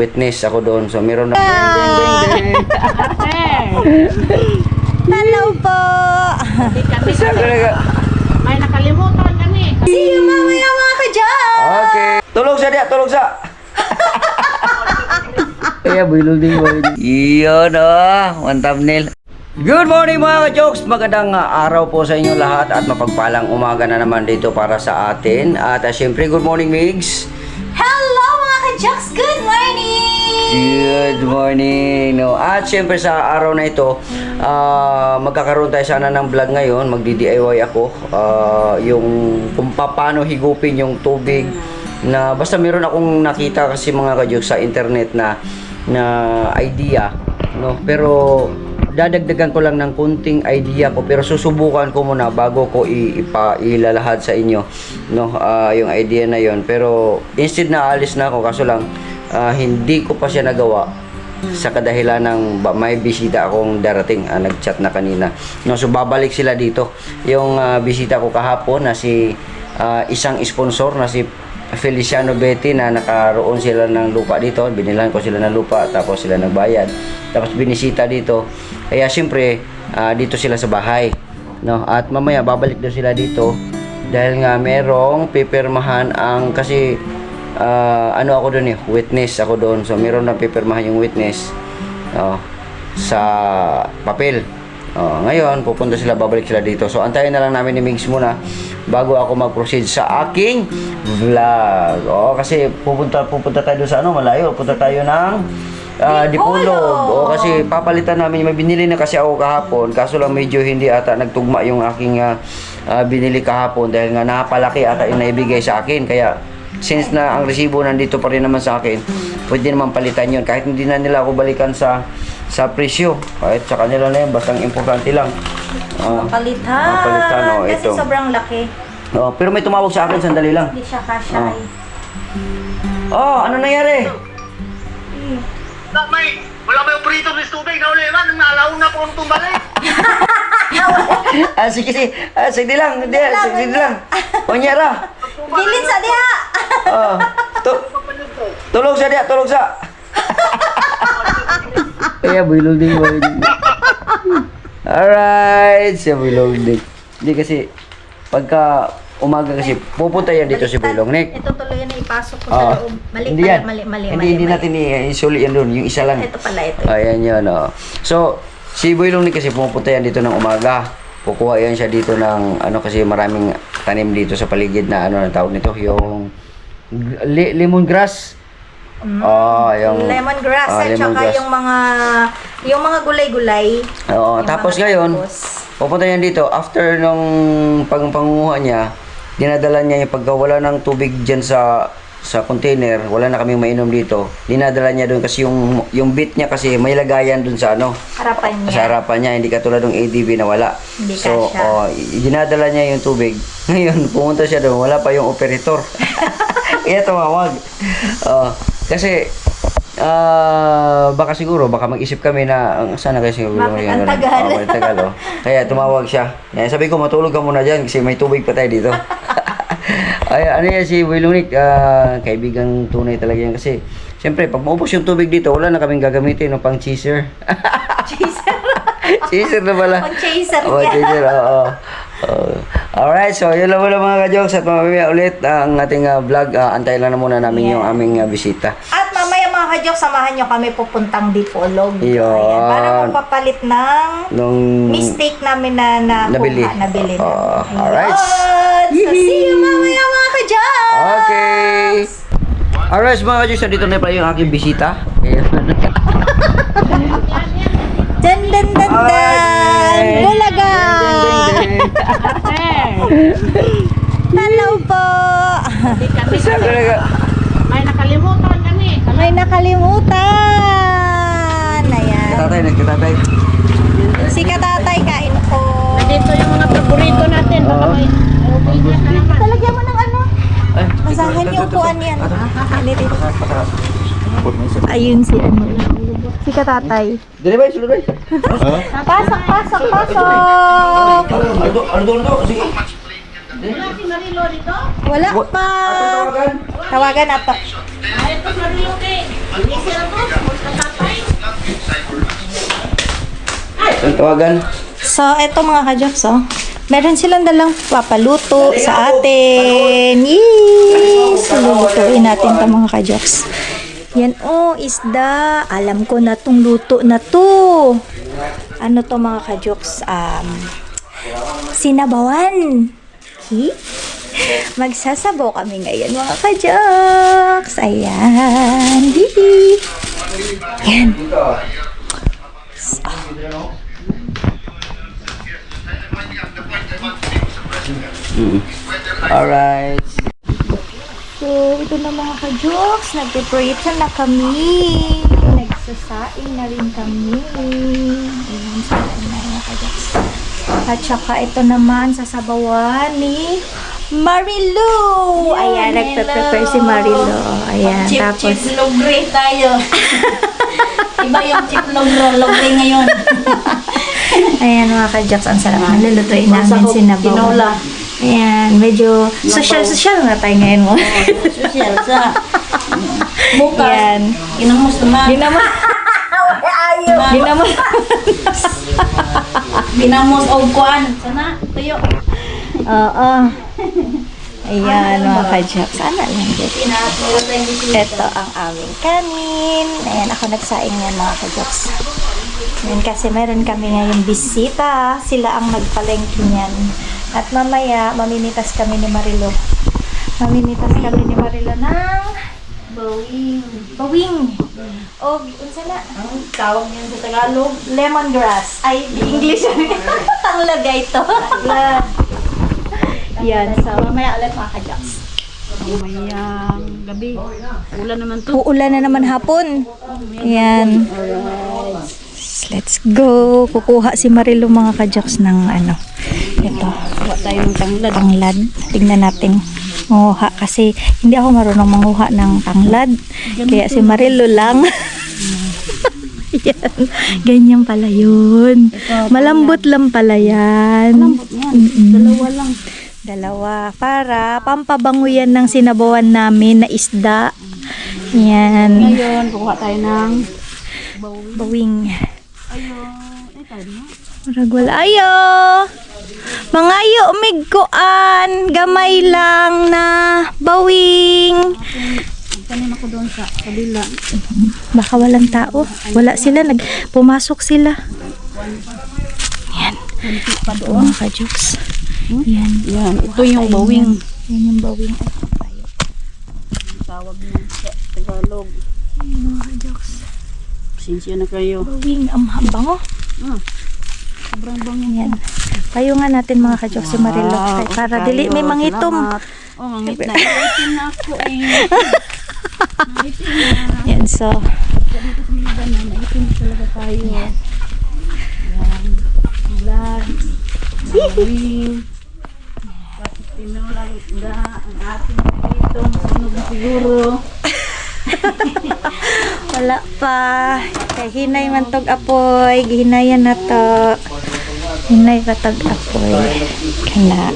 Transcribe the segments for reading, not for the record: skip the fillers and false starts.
Witness ako doon. So meron na Hello po! May nakalimutan kami. See you mamaya mga ka-Jax! Okay. Tulog sa dia, tulog sa. Kaya bulol din mo. Iyon one thumbnail. Good morning mga ka-jokes! Magandang araw po sa inyo lahat at mapagpalang umaga na naman dito para sa atin. At syempre, good morning Migs! Hello mga ka-Jax! Good morning! Good morning! No? At syempre sa araw na ito, magkakaroon tayo sana ng vlog ngayon. Magdi-DIY ako. Yung kung paano higupin yung tubig na basta meron akong nakita kasi mga ka-jokes sa internet na idea. No? Pero dadagdagan ko lang ng kunting idea ko pero susubukan ko muna bago ko ilalahad sa inyo yung idea na yon. Pero instead na alis na ako kaso lang hindi ko pa siya nagawa sa kadahilan ng may bisita akong darating. Nag-chat na kanina. So babalik sila dito. Yung bisita ko kahapon na si isang sponsor na si Feliciano Betty na nakaroon sila ng lupa dito. Binilan ko sila ng lupa tapos sila nagbayad. Tapos binisita dito. Kaya siyempre dito sila sa bahay. No? At mamaya babalik daw sila dito dahil nga merong pipirmahan ang kasi ako doon witness ako doon. So meron na pipirmahan yung witness sa papel. Ngayon pupunta sila, babalik sila dito. So antayin na lang namin ni Migs muna bago ako mag-proceed sa aking vlog. Kasi pupunta tayo doon sa malayo. Pupunta tayo ng Dipolog. Kasi papalitan namin. May binili na kasi ako kahapon. Kaso lang medyo hindi ata nagtugma yung aking binili kahapon dahil nga napalaki ata yung naibigay sa akin. Kaya since na ang resibo nandito pa rin naman sa akin, pwede naman palitan yun. Kahit hindi na nila ako balikan sa presyo. Kahit sa kanila na yun. Basta ang importante lang. Mapalitan. Kasi ito. sobrang laki. Pero may tumawag sa akin. Sandali lang. Hindi siya kasya Ano nangyari? Wala ba yung operator ng tubig na uli man? Nalaw na po ang tumbalik. Sige lang. Sige lang. Onyara. Gilin sa diha! Tulog sa dia, tulog sa. Kaya bulol din mo. Alright, siya bulol din. Hindi kasi pagka umaga kasi pupunta yan dito si Bulong Nick. Ito tuloy na ipasok ko sa loob. Hindi yan. Hindi natin isuli yan doon. Yung isa lang. Ito pala ito. Ayan yun. So, si Bulong Nick kasi pupunta yan dito ng umaga. Kukuha yan siya dito ng kasi maraming tanim dito sa paligid na ang tawag nito, yung lemongrass. Yung lemongrass at saka yung mga gulay-gulay. Tapos ngayon, pupunta yan dito after nung pangunguha niya, dinadala niya yung pagkawala ng tubig diyan sa container, wala na kaming mainom dito. Dinadala niya doon kasi yung bit niya kasi may lagayan doon sa harapan niya. Sa harapan niya, hindi katulad ng ADB na wala. Hindi so, dinadala niya yung tubig. Ngayon, pumunta siya doon, wala pa yung operator. Kaya tumawag. Kasi baka mag-isip kami na sana kasi ang tagal. Kaya tumawag siya. Sabi ko matulog ka muna diyan kasi may tubig pa tayo dito. Ay, si Bulong Nick, kaibigang tunay talaga yan kasi siyempre pag maubos yung tubig dito wala na kaming gagamitin pang chaser. Chaser na pala. Pang chaser chaser, alright, so yun lang muna mga ka-jokes at mamaya ulit ang ating vlog. Antayin lang na muna namin yung aming bisita. At mamaya mga ka-jokes, samahan nyo kami pupuntang Dipolog. Yun. Para magpapalit ng mistake namin na nabili. Alright. So see you mamaya mga ka-jokes! Okay. Alright mga ka-jokes, dito na pala yung aking bisita. Dan dan dan dan! Bulaga! Hello po! May nakalimutan kami. May nakalimutan! Ayan. Nagkatatay. Si Katatay, kain po. Dito yung mga paborito natin. Baka may obedience na naman. Talagyan mo ng masahan yung upuan yan. Ayun si si Katatay. Dili ba? Sulod ba? Pasok! Ano doon? Sige. Wala si Marilo dito? Wala pa. Tawagan na to. Ito Marilo eh. Ang tawagan. So, eto mga ka-Joks, oh. Meron silang dalang papaluto sa atin. Yes! Lulutuin natin ito mga ka-Joks. Yan, oh, isda. Alam ko na tong luto na to. Ano to mga ka-Joks? Sinabawan. Okay? Magsasabaw kami ngayon mga ka-Joks. Ayan. Hihi. Yan. Alright. So, ito na mga ka-Joks. Nag-preparate na kami. Nagsasaing na rin kami. Ayan, sasaing na mga ka-Joks. At saka ito naman, sasabawan ni Marilu. Ayan, nagpe-prepare si Marilu. Ayan, tapos... Chip logre tayo. Iba yung chip logre ngayon. Ayan mga ka-Joks, ang sarap na lulutuin namin sinabaw. Tinola. Ayan, medyo social na tayo ngayon mo. Social sa bukas. Ayan. Ginamos naman. Ginamos. Binamos o kuan. Sana, tuyo. Oo. Ayan mga ka-Joks. Sana lang dito. Ito ang aming kanin. Ayan, ako nagsaing yan mga ka-Joks. Ayan, kasi meron kami ngayon bisita. Sila ang nagpalengke niyan. At mamaya, mamimitas kami ni Marilo. Mamimitas kami ni Marilo ng bawing. Bawing. O, unsa na? Ang tawag niyan sa Tagalog. Lemongrass. Ay, English. Ang lagay ito. Yan, so, Mamaya ulit mga ka-Joks. Mamayang gabi. Ulan naman to. uulan na naman hapon. Yan. Let's go. Kukuha si Marilo mga ka-Joks ng ano. Ito. Kuha tayong tanglad. Tanglad. Tingnan natin. Manguha kasi hindi ako marunong manguha ng tanglad. Kaya si Marilo lang. Yan. Ganyan pala yun. Malambot lang pala yan. Malambot yan. Dalawa lang. Dalawa. Para pampabango yan ng sinabawan namin na isda. Yan. Ngayon, kuha tayo ng Bawing. ayun. Ay, tayo na. Murag wala. Ayo! Mga ayo, umigkuan. Gamay lang na bawing. Kanin ako doon sa kabila. Baka walang tao. Wala sila. Pumasok sila. Yan. Kunti pa Ito doon. mga ka-Joks. Yan. Yan, ito yung bawing. Yan yung bawing. Tawag niya sa Tagalog. Yan mga ka-Joks. Sinsya na kayo. Bawing. Ang bango. Sobrang bangin. Yan. Payungan natin mga ka-Joks si Marilo. Wow, Para kayo. dili may mangitom. Salamat. Oh, mangit na. Itim na ako eh. Maitim na. Yan. So, Ganito sa mga ganyan. Maitim talaga tayo. Yan. Vlog. Bawing. Bakit tinulang isda. Ang ating dito. Sunog na siguro. wala pa. Kay hinay man tog apoy. Gihinayan na to. Hinay pa tog apoy. Kana.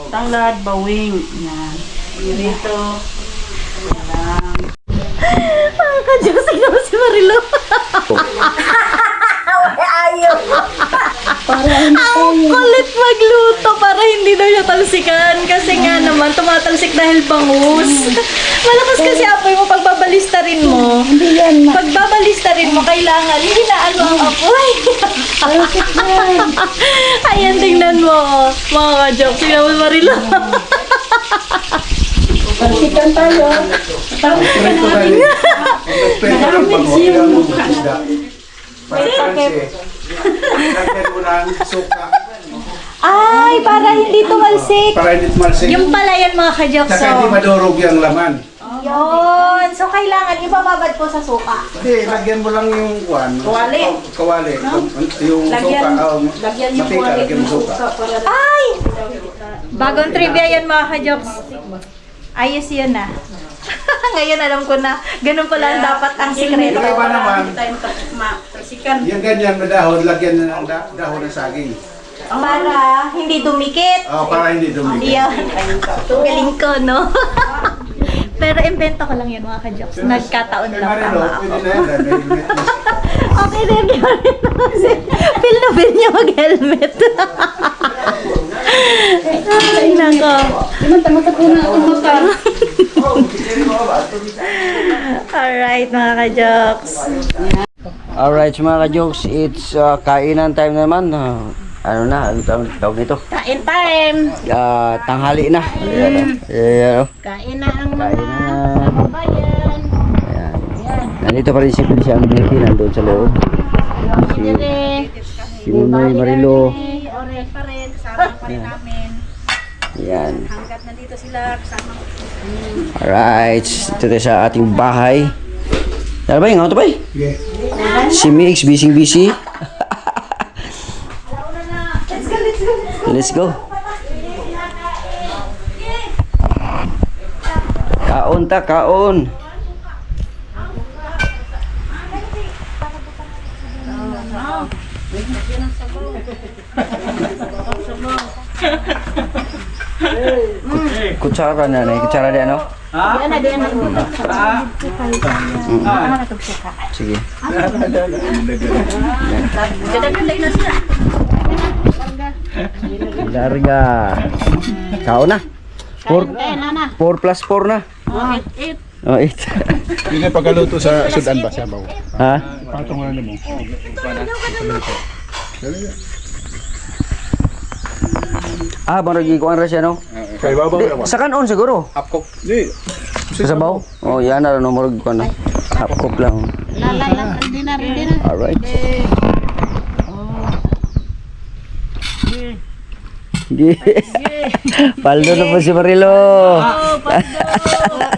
Tanglad, bawing. Yan. Dito. Ang ka-Joks, ikaw si Marilo. Ang kulit magluto para hindi daw siya talsikan. Kasi nga naman, tumatalsik dahil bangus. Malakas kasi apoy mo, pagbabalistarin mo. Pagbabalistarin mo, kailangan hinaan mo ang apoy. Ayan, tingnan mo. Mga ka-Joks, tingnan mo Marilo. Talsikan tayo. Talsikan natin. Maraming siyang mukha na. Lagyan mo ng suka. Ay, para hindi tumalsik. Para hindi tumalsik. Yung pala yan mga ka-Joks. Saka hindi madurog yung laman. Yun. So, kailangan ibababad po sa suka. Hindi, lagyan mo lang yung kuwan. Kawali. Kawali. Yung Lagyan, suka. lagyan yung Matika, kuwali lagyan ng mo suka. suka para Ay! Bagong trivia yan mga ka-Joks. Ayos yun na. Ngayon alam ko na. Ganun pala ang dapat ang sikreto. Yung iba naman, hindi tayo matalsikan. yung ganyan na dahon, lagyan na ng dahon ng saging. Para hindi dumikit. Para hindi dumikit. Yan. Galing ko, no? Pero invento ko lang yun mga ka-jokes. Nagkataon lang tama ako. Pwede na yan. May helmet na siya. Okay din yun. Feel na feel niya mag-helmet. Ay, nako. Alright, mga ka-jokes. Alright, mga ka-jokes, it's kainan time naman. Ano na, ano tawag nito? Kain time. Tanghali na. Ayan, oh. Kain na ang mga Kain na. kababayan. Ayan. Nandito pa rin si Felicia ang beauty, nandun sa loob. Si Nunoy Marilo. Ore pa rin, kasama pa rin namin. Ayan. Hanggat nandito sila, kasama. Alright, ito tayo sa ating bahay. Tara ba yung auto ba? Sige. Si Mix, busy. Let's go. Kaon ta, kaon. Kutsara na, kutsara di ano? Yan na din. Sige. Ganda-ganda na sila. Larga. Kaon na. 4 Kain na na. 4+4 na. Eat. Oh, 8. Yun ay pagkaluto sa Sudan ba? Sabaw. Ha? Patong ano mo. Maragi ko ang rasya, no? Kaya babaw Di, naman. sa kanon siguro. Hapkok. Di. Sa sabaw? Oh, yan na, no, maragi ko na. Half cook lang. Lala, hindi na. Alright. Gi. Paldo na po si Marilo.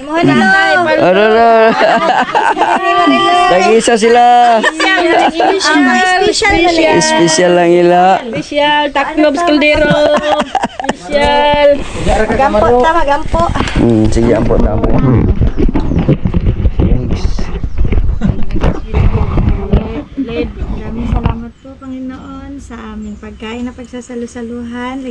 Mohon na. Ano na? Nag-isa sila. Special. Special lang ila. Special, taklobs kaldero. Special. Magampo, magampo. Sige, ampot. Maraming salamat po, Panginoon, sa aming pagkain na pagsasalusaluhan.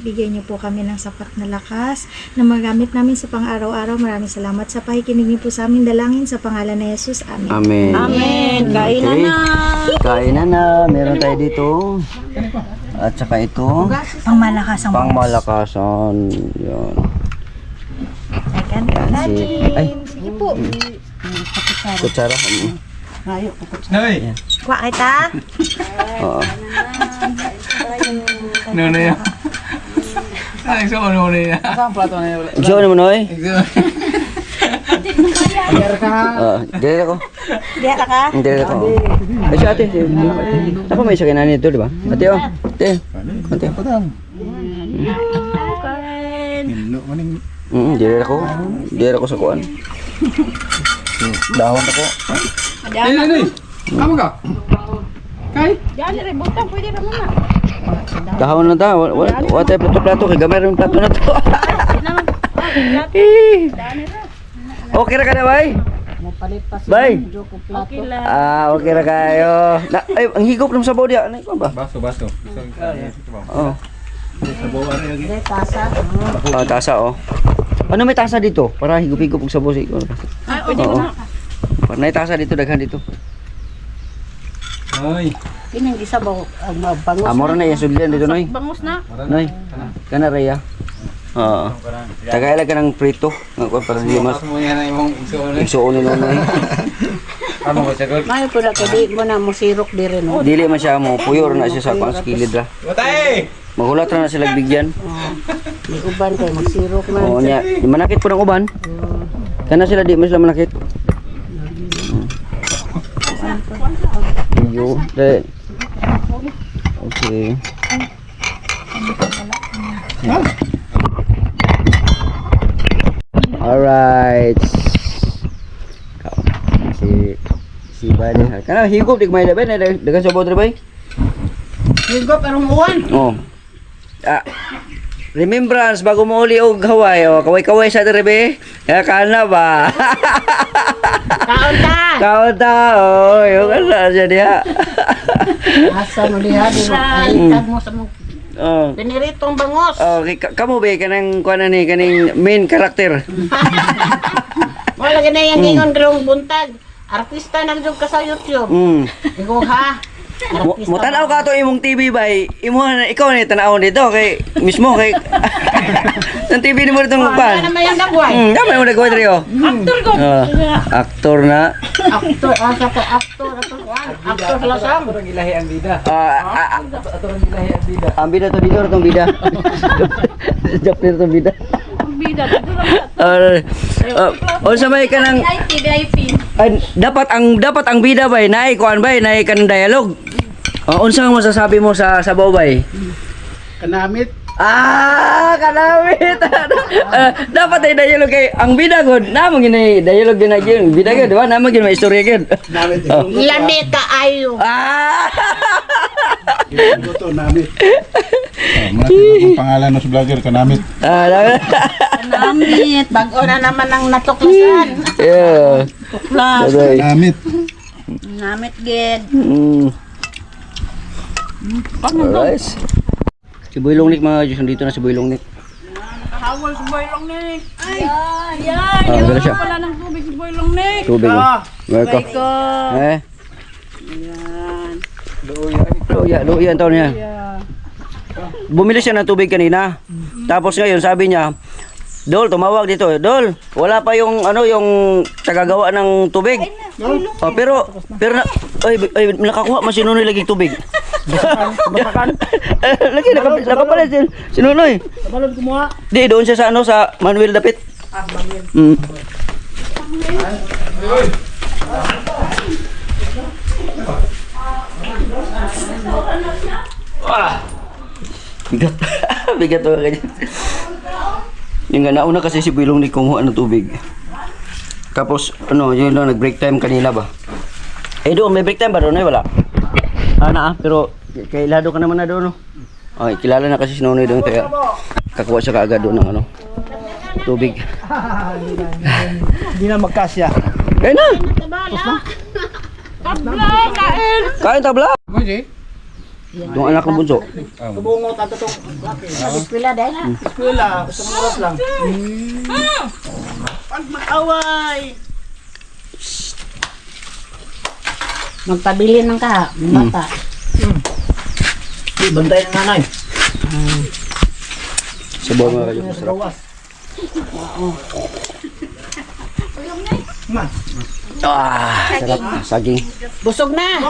Bigyan niyo po kami ng sapat na lakas na magamit namin sa pang-araw-araw. Maraming salamat sa pakikinig niyo po sa aming dalangin sa pangalan ni Jesus. Amen. Amen. Amen. Kain na na. Kain na na. Meron tayo dito. At saka ito. Pangmalakas ang Pangmalakasan. Yan. second Yan si... Ay, Sige po. kutsara. Kuha kita. Oo. Nono ya. Ay, so ano ya. Diyo naman, oy. Dire ako. Diyan ka. Dire ako. Ay, si ate. Apa may isa kayo nito, di ba? Ate, oh. Ate. Ate. Dire ako. Dire ako sa kuan. Dahon ako. Kamu ka? Diyan rin, butang, pwede naman na. Dahon na ta. Wala tayo plato-plato. Kaya gamay rin yung plato na to. Okay na ka na, bay? Bay? Okay lang. Okay na kayo. Ay, ang higop ng sabaw diya. Ano ba? Baso. Oo. Tasa, oh. Ano may tasa dito? Para higop-higop ang sabaw. Ay, pwede mo na. Para may tasa dito, daghan dito. Ay. Kining isa ba ang mabangus Amor na yung sublian dito, Noy. Bangus na. Noy, kana Rhea. Oo. Tagay lang ka ng prito. Nga para di mas Mo yan ay mong isuon. isuon ni Noy. Ano ba sagot? May ko na kadi mo na musirok dire no. Dili man siya mo, puyor na siya sa pang skilid ra. Watay. Magulat ra na sila bigyan. Di uban kay magsirok na. Oo niya, di manakit po ng uban. Kana sila di man sila manakit. Iyo, dali. Okay. Alright. Si Bani. Kana higop di may laban na dagan sa bodre bay. Higop arong uwan. Oh. Remembrance bago mo uli og Hawaii, oh, kaway-kaway sa derebe. Kaya kana ba? Kaon ta. Kaon ta, oh, yung kana siya diha. Asa mo diha di mo. Ay tag mo sa mo. Oh. Piniritong bangos. Oh, kamo ba kanang kuan ni kaning main character? Wala gina yung gingon grong buntag. Artista na jud ka sa YouTube. Ikaw ha. Mo tanaw ka to imong TV bay. Imo na ikaw ni tanaw dito kay mismo kay ng TV ni mo ditong Ano kuan. naman yung dagway? Dami mo nagawad riyo. Actor ko. Aktor na. Actor, asa ka actor, actor lasang. Ang bida to dito tong bida. Japir tong bida. Bida. Unsa may kanang VIP. ay, dapat ang bida bay naay kuan bay naay kanang dialogue. Unsa ang masasabi mo sa sabaw bay? Kanamit. Kanamit. Dapat ay dialogue kay ang bida gud namo gini dialogue din gyud bida gud di ba namo gini may istorya gud. Namit. Lami ka ayo. Luto, namit. Ang pangalan ng vlogger, Kanamit. Namit. Bago na naman ang natuklasan. Yeah. Tuklas. Kanamit. Namit gid. Alright. Si Boy Longnik mga Diyos, nandito na si Boy Longnik. Hawal si Boy Longnik. Ay, Wala siya. wala ng tubig si Boy Longnik. Tubig mo. Welcome. Eh? Luya ang taon niya. Bumili siya ng tubig kanina. Tapos ngayon sabi niya, Dol, tumawag dito. Dol, wala pa yung yung tagagawa ng tubig. Pero nakakuha man si Nunoy lagi tubig. Lagi nakapalit si Nunoy. Balon kumuha. Di doon siya sa sa Manuel Dapit. Manuel. Bigat. Bigat to ganyan. Yung nga nauna kasi si Bilong ni kumuha ng tubig. Tapos yun lang nag-break time kanina ba? Doon may break time ba doon? Wala. Pero kailado ka naman na doon, no? Okay, kilala na kasi si Nonoy doon kaya kakuha siya kaagad doon ng tubig. Hindi na magkasya. Kaya na! Tabla, kain. Kain tabla! Pwede. Yung anak ng bunso. Subungot at itong Eskwela dahil. eskwela. Isang oras lang. Pag mag-away. Magpabili ng ka, bata. Bantay ng nanay. Sabaw mga kayo. Masarap. Rawas. Sarap. Saging. Busog na.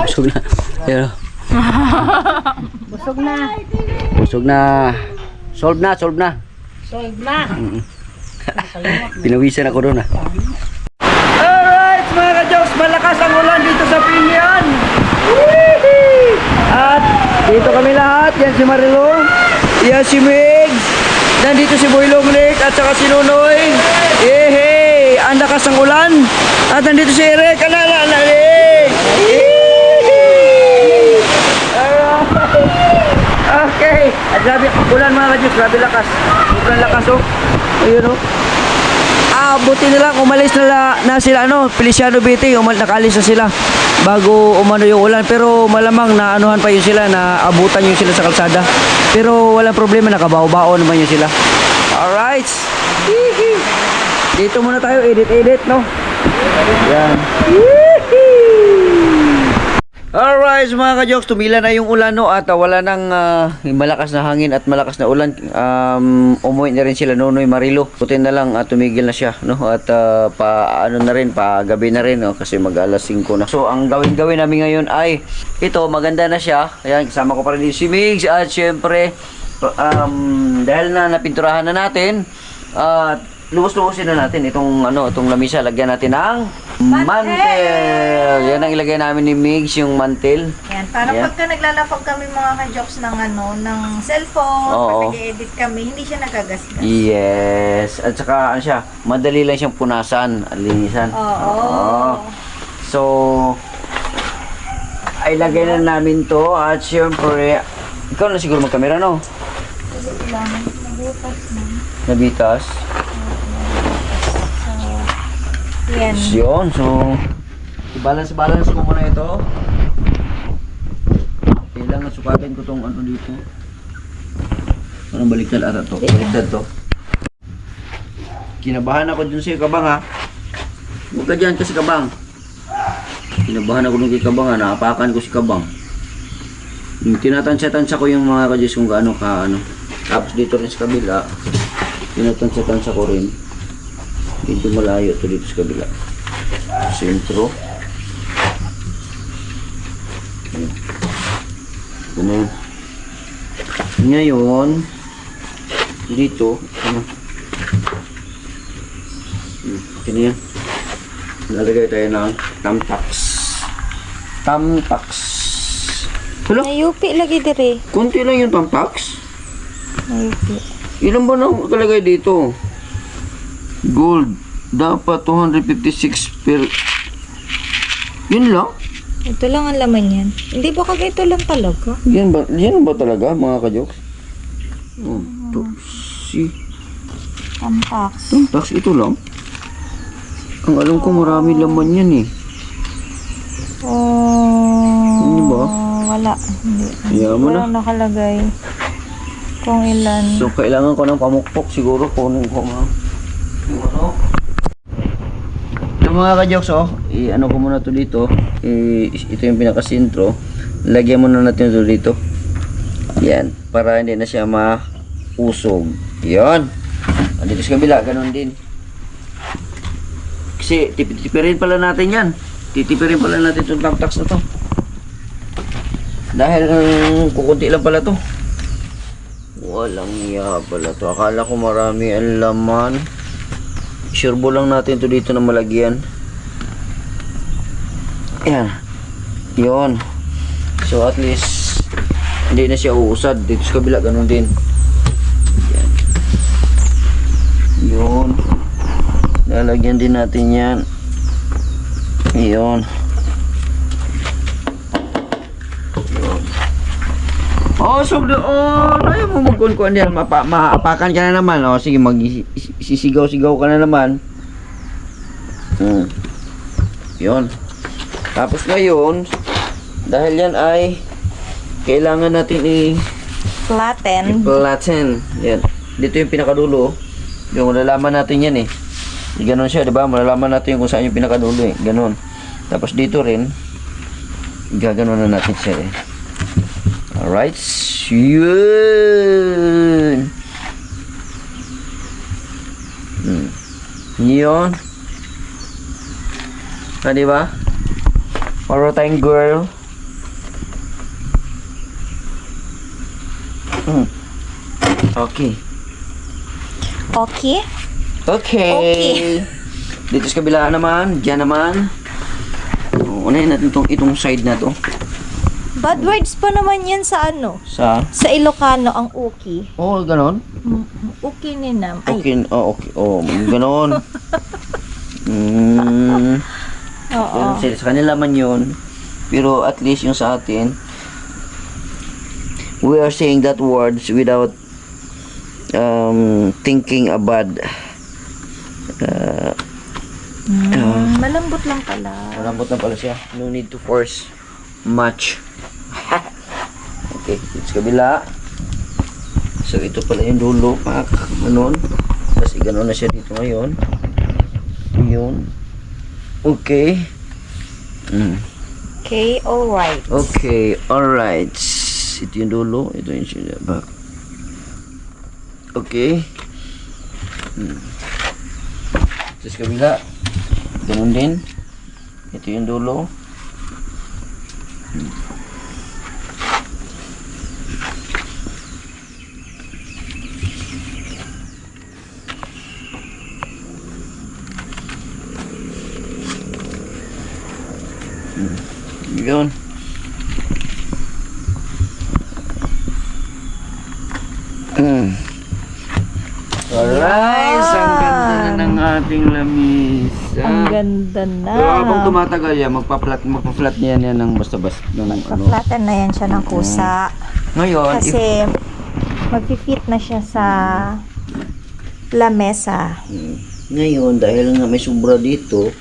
Busog na. Pero, Busog na. busog na. Solve na. Solve na. Pinawisan ako doon Alright mga ka-jokes, malakas ang ulan dito sa Pinyan. At dito kami lahat, yan si Marilo, yan si Migs, nandito si Boy Longnik at saka si Nunoy. Yehey, ang lakas ng ulan. At nandito si Eric, Eric. Okay, at grabe ulan mga ka-jokes, grabe lakas. Sobrang lakas Ayun buti nila umalis na sila Feliciano Biti, nakalis na sila bago umano yung ulan, pero malamang na anuhan pa yun sila, na abutan yun sila sa kalsada, pero walang problema, nakabao-bao naman yun sila. Alright, dito muna tayo edit yan. Alright mga ka-jokes, tumila na yung ulan at wala nang malakas na hangin at malakas na ulan. Umuwi na rin sila Nonoy, Marilo. Putin na lang tumigil na siya at pa gabi na rin kasi mag alas 5 na. So ang gawin namin ngayon ay ito, maganda na siya. Ayan, kasama ko pa rin si Migs at syempre dahil na napinturahan na natin lubos-lubosin na natin itong lamisa, lagyan natin ng mantel. Yan ang ilagay namin ni Migs, yung mantel. Yan, para pagka naglalapag kami mga ka-jokes ng cellphone, pag nag-edit kami, hindi siya nagagasgas. Yes. At saka siya, madali lang siyang punasan, linisan. Oo. So ay lagay na namin to at syempre ikaw na siguro mag-camera nabitas. Yan. Yun, so i-balance ko muna ito. Kailangan sukatin ko tong dito. Parang baliktad ata to. Baliktad to. Kinabahan ako dun sa'yo, Kabang, ha? Huwag ka dyan kasi, Kabang. Kinabahan ako dun kay Kabang, ha? Naapakan ko si Kabang. Tinatansya-tansya ko yung mga kadyos kung gaano ka, ano. Tapos dito rin sa kabila, tinatansya-tansya ko rin. Dito malayo to dito sa kabila. Sentro. Ito na yun. Ngayon, dito, ano? Ito na yan. Lalagay tayo ng tamtax. Tamtax. Hala, Nayupi lagi dire. konti lang yung tamtax. Nayupi. Ilan ba na kalagay dito? Gold. Dapat 256 per... Yun lang? Ito lang ang laman yan. Hindi ba kagaya lang talaga? Yan ba talaga mga kajoks? Oh, to, si... Tampax. Tamtax, ito lang. Ang alam ko marami laman yan eh. Oh. Ano ba? Wala. Hindi. Ayaw mo na. Walang nakalagay. Kung ilan. So, kailangan ko ng pamukpok siguro. Kunin ko mga... Yung ano? Ito mga ka-jokes, oh. Ano ko muna to dito. Ito yung pinakasintro. Lagyan muna natin ito dito. Yan. Para hindi na siya mausog. Yan. Dito sa kabila, ganun din. Kasi, titipirin pala natin yan. Titipirin pala natin itong tamtax na to. Dahil, kukunti lang pala to. Walang iya pala to. Akala ko marami ang laman. Surebo lang natin to dito na malagyan. Ayan. Yun. So at least hindi na siya uusad. Dito sa kabila ganun din. Ayan. Yun. Lalagyan din natin yan. Yun. Oh, so ayaw mo magkunkuan diyan, maapakan ka na naman. Oh, sige, sisigaw-sigaw ka na naman. Yun. Tapos ngayon, dahil yan ay kailangan natin Flatten. i-flatten. Yan. Dito yung pinakadulo. Yung malalaman natin yan eh. Ganon siya, di ba? Malalaman natin kung saan yung pinakadulo eh. Ganon. Tapos dito rin, gaganon na natin siya eh. Alright, yun. Yun. Di ba? Para tayong girl. Okay. Okay. Okay. Dito sa kabila naman, dyan naman. Unahin natin itong side na to. Bad words pa naman yan sa ano? Sa? Sa Ilocano, ang uki. Oh, ganon. Uki ni Nam. Ay, Okay, okay. Oh, ganon. oo. Sa kanila man yun. Pero at least yung sa atin, we are saying that words without thinking a bad. Malambot lang pala. Malambot na pala siya. No need to force much. Okay, sa kabila. So ito pala yung dulo, pak, ganon. Tapos iganon na siya dito ngayon. Yun. Okay. Okay, alright. Okay, alright. Ito yung dulo, ito yung siya back. Okay. Tapos kabila. Ganon din. Ito yung dulo. Yun. Alright, ang ganda na ng ating lamisa. Ang ganda na. Pero habang tumatagal yan, magpa-flat niya yan ng basta-basta. Magpa-flatten na yan siya ng kusa. Ngayon, Kasi, mag-fit na siya sa lamesa. ngayon, dahil nga may sobra dito,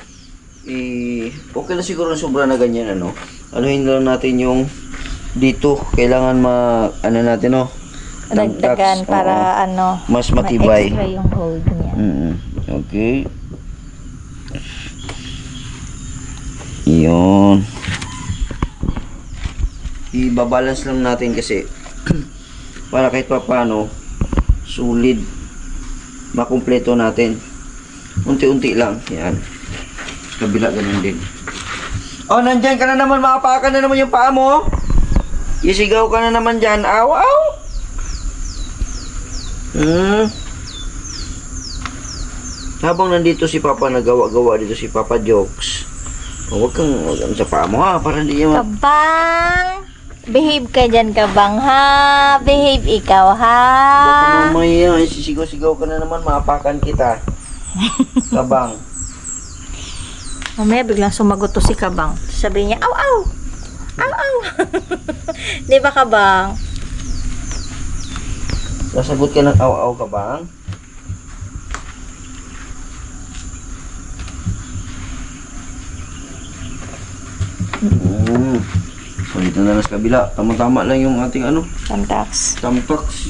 okay na siguro ang sobra na ganyan, ano. Anuhin lang natin yung dito. Kailangan ano natin, Dagdagan Oo. para ano, Mas matibay. ma-extra yung hold niya. Okay. Yun. Ibabalance lang natin kasi para kahit pa paano sulit makumpleto natin. Unti-unti lang. Yan. Kabila ganun din. Oh, nandyan ka na naman. Makapakan na naman yung paa mo. Isigaw ka na naman dyan. Aw, aw. Habang nandito si Papa, nagawa-gawa dito si Papa Jokes. Oh, wag kang sa paa mo ha. Para hindi niya Kabang! Behave ka dyan, Kabang, ha? Behave ikaw, ha? mamaya. Sisigaw-sigaw ka na naman. Makapakan kita. Kabang. Mamaya biglang sumagot to si Kabang. Sabi niya, aw, aw! Aw, aw! Di ba, Kabang? Sasagot ka ng aw-aw, Kabang. So, dito na lang sa kabila. Tama-tama lang yung ating ano, Tamtax. tamtax.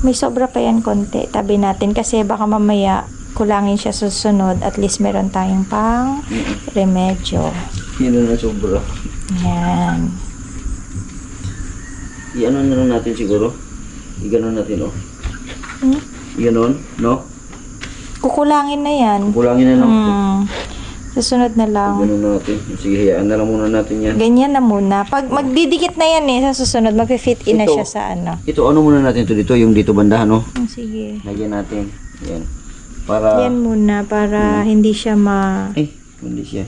May sobra pa yan konti. Tabi natin kasi baka mamaya kulangin siya susunod. At least meron tayong pang remedyo. Yun na sobra. Yan. I-ano na lang natin siguro. I-ganon natin, oh. Hmm? I-ganon, no? Kukulangin na yan. Kulangin na lang. Susunod na lang. I-ganon natin. Sige, hayaan na lang muna natin yan. Ganyan na muna. Pag magdidikit na yan sa susunod, mag-fit in na Ito. siya sa ano. Ito, ano muna natin to dito? Yung dito bandahan, no? Sige. Lagyan natin. Yan. Para... Yan muna para hindi siya Ay, hindi siya.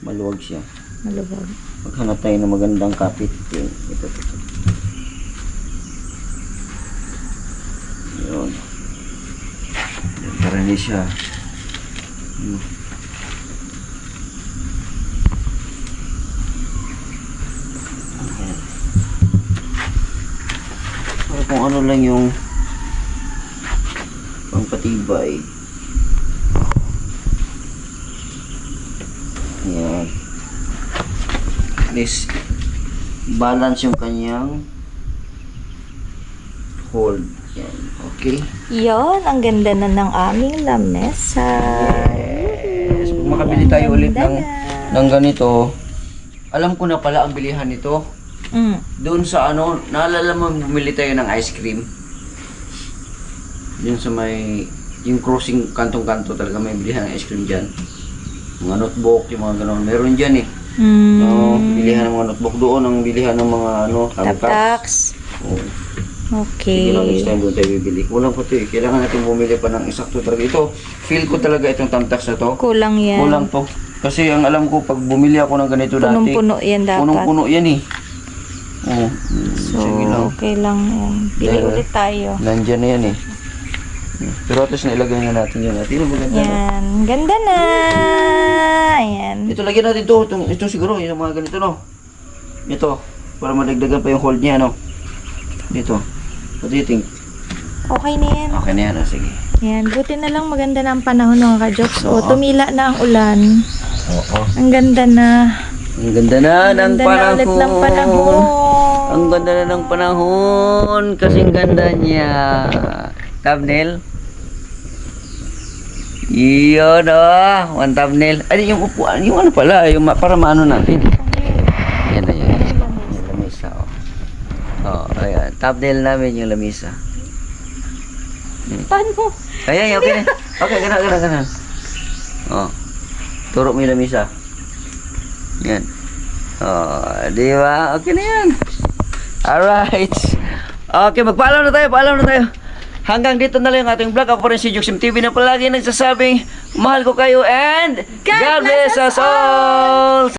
Maluwag siya. maluwag. Maghanap tayo ng magandang kapit. Ito. Yun. Yan, para hindi siya. Ayan. Para kung ano lang yung pangpatibay. Yan. At least balance yung kanyang hold. Yan. Okay. Yon, ang ganda na ng aming lamesa. Yes. Kung makabili tayo ulit ng ganito, alam ko na pala ang bilihan nito. Doon sa ano, naalala mo bumili tayo ng ice cream. Yun sa may, yung crossing kantong-kanto talaga may bilihan ng ice cream dyan. Mga notebook, yung mga gano'n. Meron dyan eh. No, bilihan ng mga notebook doon, ang bilihan ng mga ano, Taptax. Oh. Okay. Sige lang, next time doon tayo bibili. Kulang pa ito eh. Kailangan natin bumili pa ng eksakto talaga. Ito, feel ko talaga itong tamtax na to. Kulang yan. Kulang to. Kasi ang alam ko, pag bumili ako ng ganito dati, Punong-puno yan dapat. punong-puno yan eh. Oh, So, sige lang. okay lang yan. Pili Dahil- ulit tayo. Nandyan na yan eh. Pero at least nailagay na natin yan. At yun, maganda na. Yan. Ganda na. Ayan. Ito, lagyan natin to. Ito siguro, yung mga ganito, no? Ito, para madagdagan pa yung hold niya, no? Dito. What do you think? Okay na yan. Okay na yan, oh, sige. Yan. Buti na lang maganda na ang panahon mga ka-jokes. O, Oo. tumila na ang ulan. Oo. Ang ganda na. Ang ganda na ng Ganda na ulit ng panahon. Ang ganda na ng panahon. Kasing ganda niya. Thumbnail. Iyon, oh. One thumbnail. Ay, yung upuan. Yung ano pala. Yung para maano natin. Yan na yan. Yung lamisa, oh. Oh, ayan. Thumbnail namin yung lamisa. Paano? Ayan, okay na. Okay, gana. Oh. Turo mo yung lamisa. Yan. Oh, di ba? Okay na yan. Alright. Okay, magpaalam na tayo. Hanggang dito na lang yung ating vlog. Ako pa rin si Juksim TV na palagi nagsasabing, mahal ko kayo and God bless us all!